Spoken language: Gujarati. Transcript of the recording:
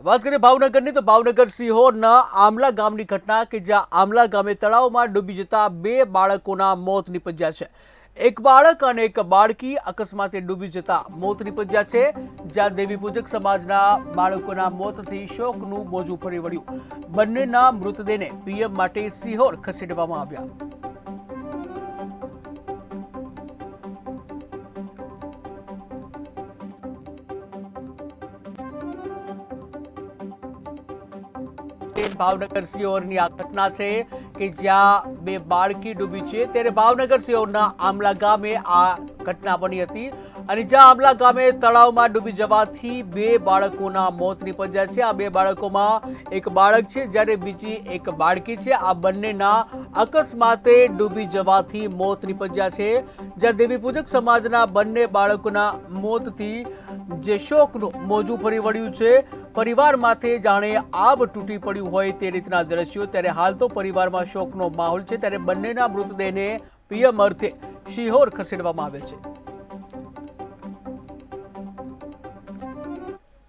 વાત કરીએ ભાવનગરની, તો ભાવનગર સિહોરના આમલા ગામની ઘટના કે જ્યાં આમલા ગામે તળાવમાં ડૂબી જતા 2 બાળકોના મોત નીપજ્યા છે। એક બાળક અને એક બાળકી અકસ્માતે ડૂબી જતા મોત નીપજ્યા છે, જ્યાં દેવી પૂજક સમાજના બાળકોના મોતથી શોકનું મોજું ફરી વળ્યું। બંનેના મૃતદેહને પીએમ માટે સિહોર ખસેડવામાં આવ્યા। ભાવનગર સિહોરની આ ઘટના છે કે જ્યાં 2 બાળકી ડૂબી છે, ત્યારે ભાવનગર સિહોરના આમલા ગામે આ ઘટના બની હતી અને જ્યાં આમલા ગામે તળાવમાં ડૂબી જવાથી 2 બાળકોના મોત નીપજ્યા છે। આ 2 બાળકોમાં એક બાળક છે જ્યારે બીજી એક બાળકી છે। આ બંનેના અકસ્માતે ડૂબી જવાથી મોત નીપજ્યા છે, જ્યાં દેવી પૂજક સમાજના બંને બાળકોના મોતથી જે શોકનું મોજું ફરી વળ્યું છે। પરિવાર માથે જાણે આબ તૂટી પડ્યું હોય તે રીતના દ્રશ્યો। ત્યારે હાલ તો પરિવારમાં શોકનો માહોલ છે, ત્યારે બંનેના મૃતદેહને પીએમ અર્થે સિહોર ખસેડવામાં આવે છે।